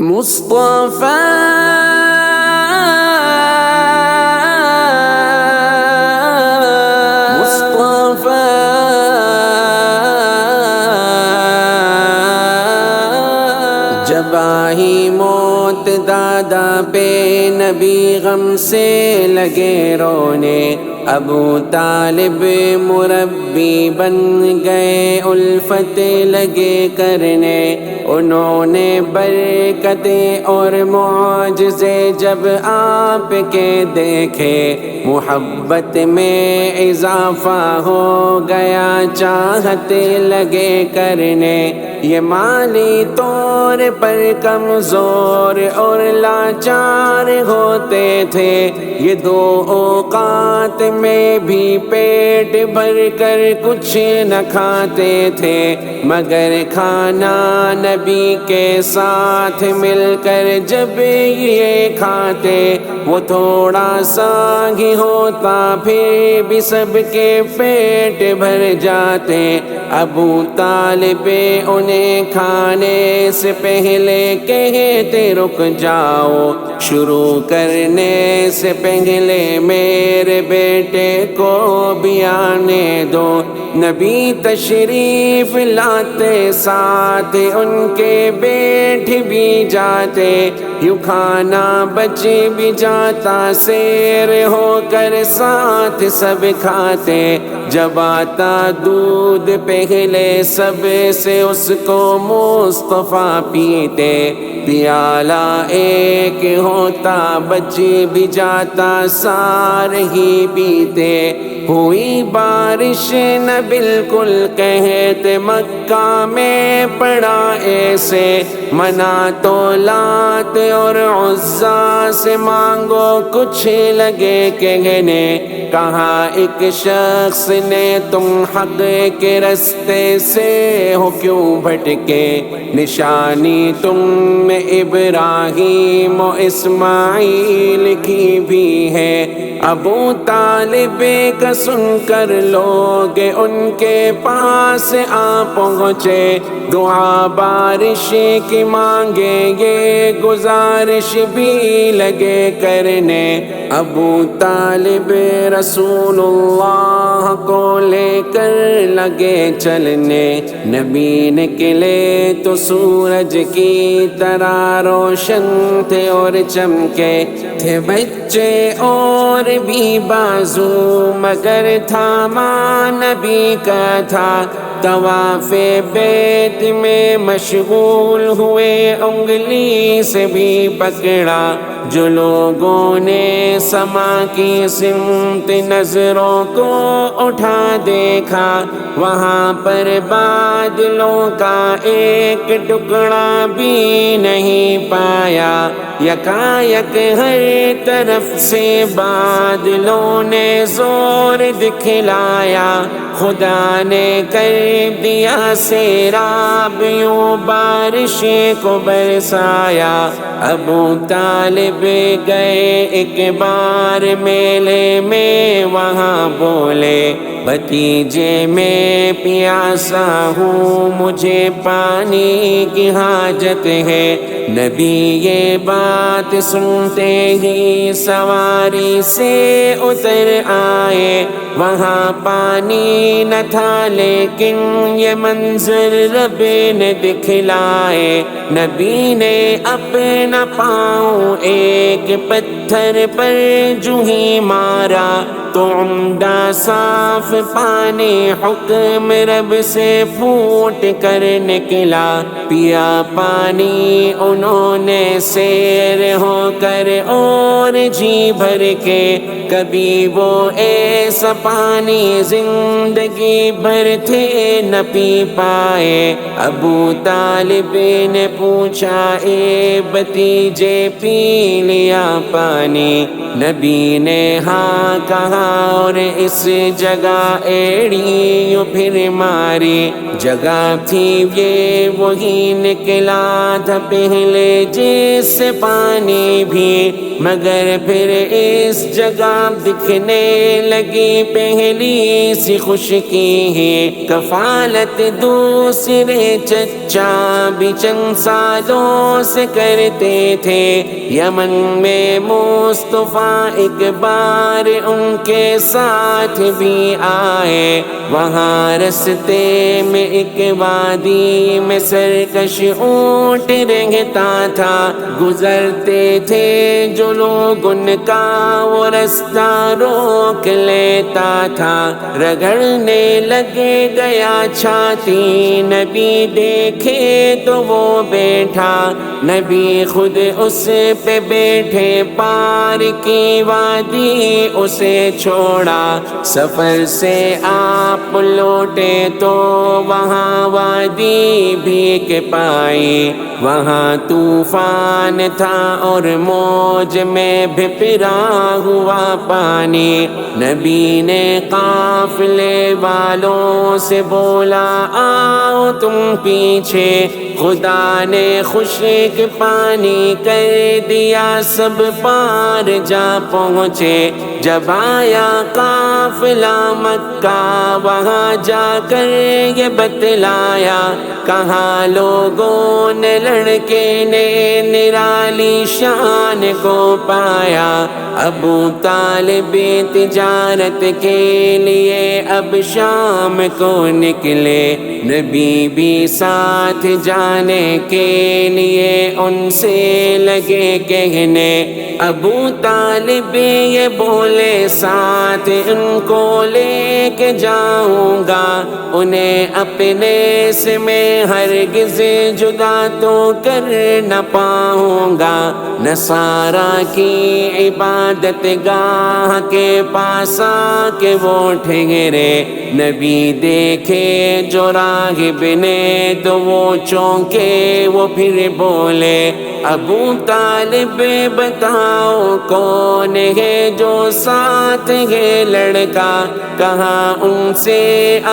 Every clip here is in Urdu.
مصطفیٰ جب آئی موت دادا پہ نبی غم سے لگے رونے، ابو طالب مربی بن گئے الفت لگے کرنے۔ انہوں نے برکتیں اور معجزے جب آپ کے دیکھے، محبت میں اضافہ ہو گیا، چاہت لگے کرنے۔ یہ مالی طور پر کمزور اور لاچار ہوتے تھے، یہ دو اوقات میں بھی پیٹ بھر کر کچھ نہ کھاتے تھے، مگر کھانا نبی کے ساتھ مل کر جب یہ کھاتے، وہ تھوڑا سا ہی ہوتا پھر بھی سب کے پیٹ بھر جاتے۔ ابو طالب انہیں کھانے سے پہلے کہتے رک جاؤ، شروع کرنے سے پہلے میرے بیٹے کو بھی آنے دو۔ نبی تشریف لاتے ساتھ ان کے بیٹھ بھی جاتے، یوں کھانا بچ بھی جاتا، سیر ہو کر ساتھ سب کھاتے۔ جب آتا دودھ پہلے سب سے اس کو مصطفیٰ پیتے، پیالہ ایک ہوتا بچ بھی جاتا، سارے ہی پیتے۔ ہوئی بارش نہ بالکل کہتے، مکہ میں پڑا ایسے، منا تو لات اور عزا سے مانگو کچھ لگے کہنے۔ کہا ایک شخص نے تم حق کے رستے سے ہو کیوں بھٹکے، نشانی تم میں ابراہیم و اسماعیل کی بھی ہے۔ ابو طالب کا سن کر لوگ ان کے پاس آ پہنچے، دعا بارش کی مانگے، یہ گزارش بھی لگے کرنے۔ ابو طالب رسول اللہ کو لے کر لگے چلنے، نبی نکلے تو سورج کی طرح روشن تھے اور چمکے تھے، بچے اور بھی بازو مگر تھاما نبی کا تھا۔ طواف بیت میں مشغول ہوئے، انگلی سے بھی پکڑا، جو لوگوں نے سما کی سمت نظروں کو اٹھا دیکھا، وہاں پر بادلوں کا ایک ٹکڑا بھی نہیں پایا۔ یکایک ہر طرف سے بادلوں نے زور دکھلایا، خدا نے کر دیا سیراب، یوں بارش کو برسایا۔ ابو طالب گئے ایک بار میلے میں، وہاں بولے بھتیجے میں پیاسا ہوں، مجھے پانی کی حاجت ہے۔ نبی یہ بات سنتے ہی سواری سے اتر آئے، وہاں پانی نہ تھا لیکن یہ منظر رب نے دکھلائے۔ نبی نے اپنا پاؤں ایک پتھر پر جو ہی مارا، تو عمدہ صاف پانی حکم رب سے پھوٹ کر نکلا۔ پیا پانی انہوں نے سیر ہو کر اور جی بھر کے، کبھی وہ ایسا پانی زندگی بھر تھے نہ پی پائے۔ ابو طالب نے پوچھا اے بھتیجے پی لیا پانی؟ نبی نے ہاں کہا، اور اس جگہ ایڑی پھر ماری، جگہ تھی یہ وہی نکلا تھا پہلے جس سے پانی بھی، مگر پھر اس جگہ دکھنے لگی پہلی سی خشکی ہے۔ کفالت دوسرے چچا بھی چند سالوں سے کرتے تھے، یمن میں مصطفیٰ ایک بار ان کے ساتھ بھی آئے، وہاں رستے میں ایک وادی میں سرکش اونٹ رہتا تھا، گزرتے تھے جو لوگ ان کا وہ رستہ روک لیتا تھا، رگڑنے لگے گیا چھاتی، نبی دیکھے تو وہ بیٹھا، نبی خود اس پہ بیٹھے، پار کی وادی اسے چھوڑا، سفر سے آپ لوٹے تو وہاں وادی بھیگ پائی، وہاں طوفان تھا اور موج میں بھپرا ہوا پانی، نبی نے قافلے والوں سے بولا آؤ تم پیچھے، خدا نے خشک پانی کر دیا، سب پار جا پہنچے، جب آیا قافلہ مکہ وہاں جا کر یہ بتلایا، کہاں لوگوں نے لڑکے نے نرالی شان کو پایا، ابو طالب تجارت کے لیے اب شام کو نکلے، نبی بھی ساتھ جانے کے لیے ان سے لگے کہنے، ابو طالب یہ بولے ساتھ ان کو لے کے جاؤں گا، انہیں اپنے سے میں ہرگز جدا تو کر نہ پاؤں گا، نصارہ کی عبادت گاہ کے پاس آ کے وہ ٹھہرے، نبی دیکھے جو راہب نے تو وہ چونکے، وہ پھر بولے ابو طالب بتاؤ کون ہے جو ساتھ ہے لڑکا، کہا ان سے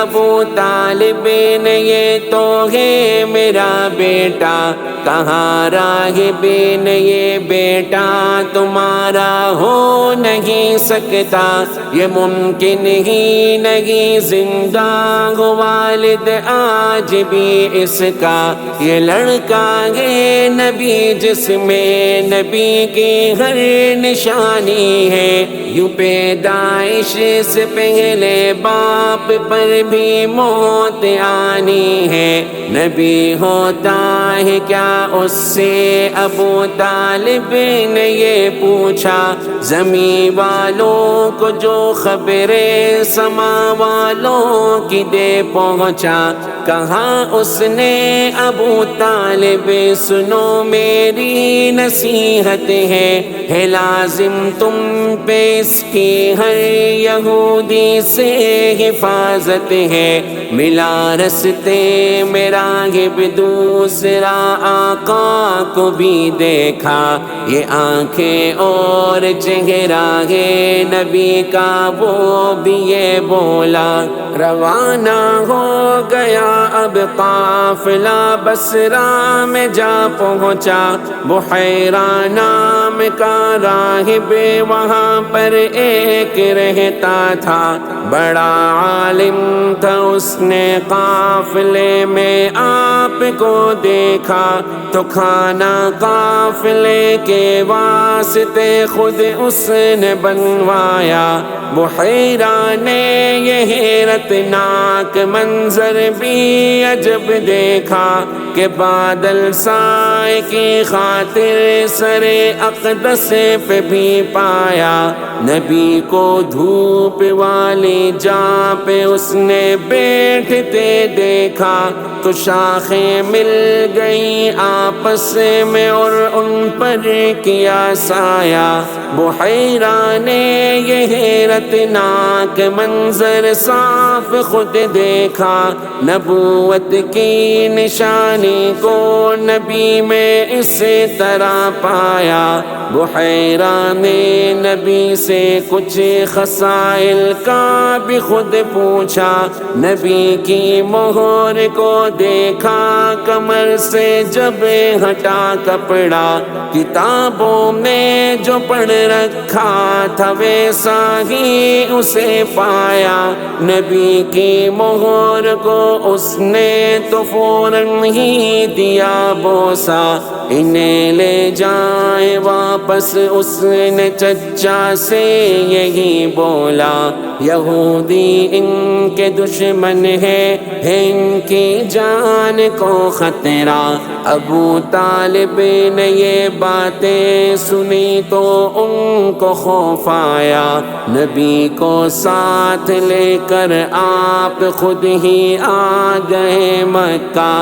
ابو طالب نے یہ تو ہے میرا بیٹا، کہا راہب نے یہ بیٹا تمہارا ہو نہیں سکتا، یہ ممکن ہی نہیں، زندہ ہو والد آج بھی اس کا، یہ لڑکا ہے نبی جس میں نبی کی ہر نشانی ہے، یوں پیدائش سے پہلے باپ پر بھی موت آنی ہے، نبی ہوتا ہے کیا اس سے ابو طالب نے یہ پوچھا، زمین والوں کو جو خبریں سما والوں کی دے پہنچا، کہا اس نے ابو طالب سنو میری نصیحت ہے لازم تم پہ اس کی ہر یہودی سے حفاظت ہے، ملا رستے میں راغب دوسرا آقا کو بھی دیکھا، یہ آنکھیں اور چہرہ ہے نبی کا، وہ بھی یہ بولا، روانہ ہو گیا اب قافلہ بصرہ میں جا پہنچا، بحیرہ نام کا راہب وہاں پر ایک رہتا تھا، بڑا عالم تھا، اس نے قافلے میں آپ کو دیکھا تو کھانا قافلے کے واسطے خود اس نے بنوایا، بحیرہ نے یہ حیرت ناک منظر بھی عجب دیکھا کہ بادل سائے کی خاطر سر اقدس پہ بھی پایا، نبی کو دھوپ والی جا پہ اس نے بیٹھتے دیکھا تو شاخیں مل گئی آپس میں اور ان پر کیا سایہ، بحیرہ نے یہ حیرت ناک منظر صاف خود دیکھا، نبوت کی نشانی کو نبی میں اس طرح پایا۔ بحیرہ نے نبی سے کچھ خصائل کا بھی خود پوچھا، نبی کی مہر کو دیکھا کمر سے جب ہٹا کپڑا، کتابوں میں جو پڑھ رکھا تھا ویسا ہی اسے پایا۔ نبی کی مہر کو اس نے تو فوراً ہی دیا بوسا، انہیں لے جائیں واپس۔ اس نے چچا سے یہی بولا، یہودی ان کے دشمن ہے ان کی جان کو خطرہ۔ ابو طالب نے یہ باتیں سنی تو ان کو خوف آیا، نبی کو ساتھ لے کر آپ خود ہی آ گئے مکہ۔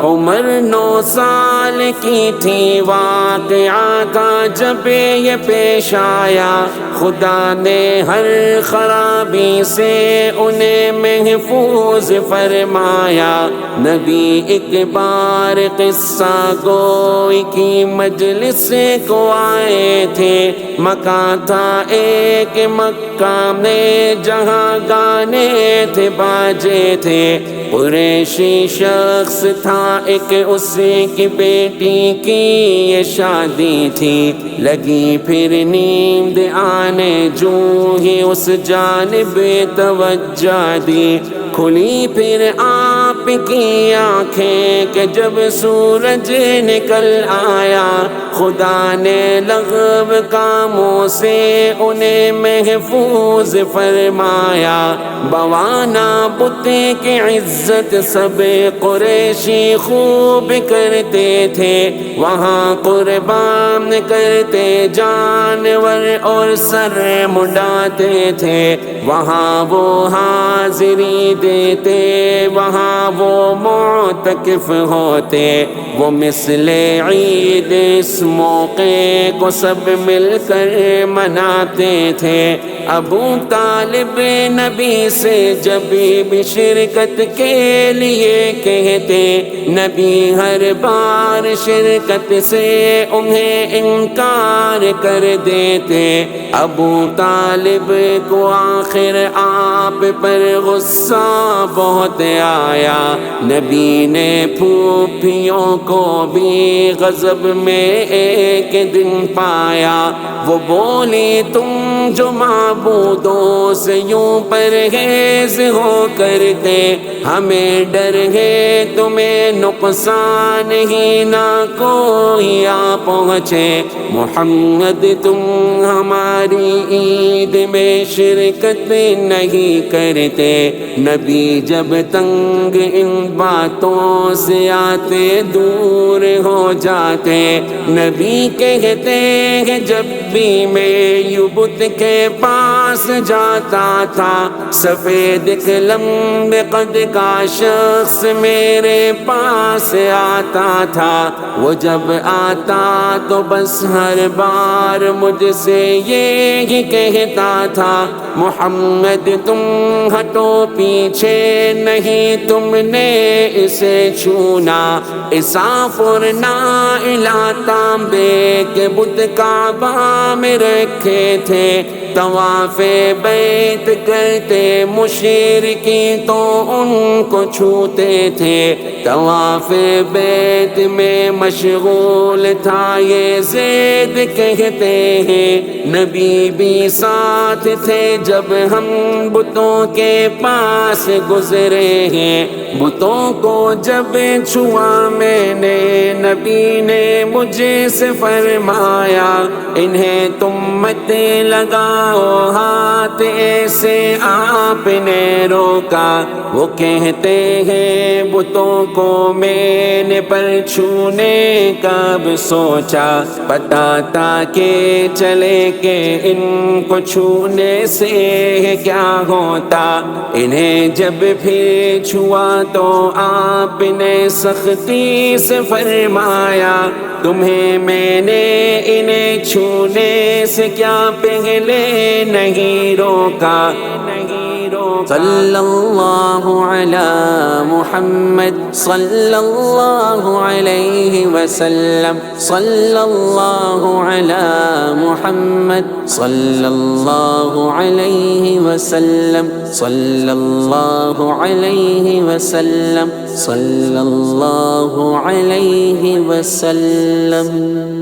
عمر 9 سال کی تھی واقعہ کا جب یہ پیش آیا، خدا نے ہر خرابی سے انہیں محفوظ فرمایا۔ نبی ایک بار قصہ گوئی کی مجلس کو آئے تھے، مکان تھا ایک مکہ میں جہاں گانے تھے باجے تھے۔ قریشی شخص تھا ایک، اس کی بیٹی کی یہ شادی تھی، لگی پھر نیند آنے جو ہی اس جانب توجہ دی، کھلی پھر آپ کی آنکھیں کہ جب سورج نکل آیا، خدا نے لغو کاموں سے انہیں محفوظ فرمایا۔ بوانا بت کی عزت سب قریشی خوب کرتے تھے، وہاں قربان کرتے جانور اور سر منڈاتے تھے، وہاں وہ حاضری دیتے، وہاں وہ معتکف ہوتے، وہ مثل عید اس موقع کو سب مل کر مناتے تھے۔ ابو طالب نبی سے جب بھی شرکت کے لیے کہتے، نبی ہر بار شرکت سے انہیں انکار کر دیتے۔ ابو طالب کو آخر آپ پر غصہ بہت آیا، نبی نے پھوپھیوں کو بھی غضب میں ایک دن پایا، وہ بولی تم جو معبودوں سے یوں پرہیز ہو کرتے، ہمیں ڈر ہے تمہیں نقصان ہی نہ کوئی آ پہنچے۔ محمد تم ہماری عید میں شرکت نہیں کرتے۔ نبی جب تنگ ان باتوں سے آتے دور ہو جاتے، نبی کہتے ہیں جب بھی میں یوں بت کے پاس جاتا تھا، سفید لمبے قد کا شخص میرے پاس آتا تھا، وہ جب آتا تو بس ہر بار مجھ سے یہی کہتا تھا، محمد تم ہٹو پیچھے، نہیں تم نے اسے چھونا۔ اسافر نائلہ تانبے کے بت کعبہ میں رکھے تھے، طواف بیت کرتے مشرکی تو ان کو چھوتے تھے، طواف بیت میں مشغول تھا یہ زید کہتے ہیں، نبی بھی ساتھ تھے جب ہم بتوں کے پاس گزرے ہیں، بتوں کو جب چھوا میں نے، نبی نے مجھے سے فرمایا، انہیں تم مت لگاؤ ہاتھ، ایسے آپ نے روکا۔ وہ کہتے ہیں بتوں کو میں نے پر چھونے کب سوچا، پتا تھا کہ چلے کہ ان کو چھونے سے کیا ہوتا، انہیں جب پھر چھوا تو آپ نے سختی سے فرمایا، تمہیں میں نے انہیں چھونے سے کیا پہلے نہیں روکا۔ صلی اللہ علی محمد صلی اللہ علیہ وسلم صلی اللہ علی محمد صلی اللہ علیہ وسلم صلی اللہ علیہ وسلم صلی اللہ علیہ وسلم.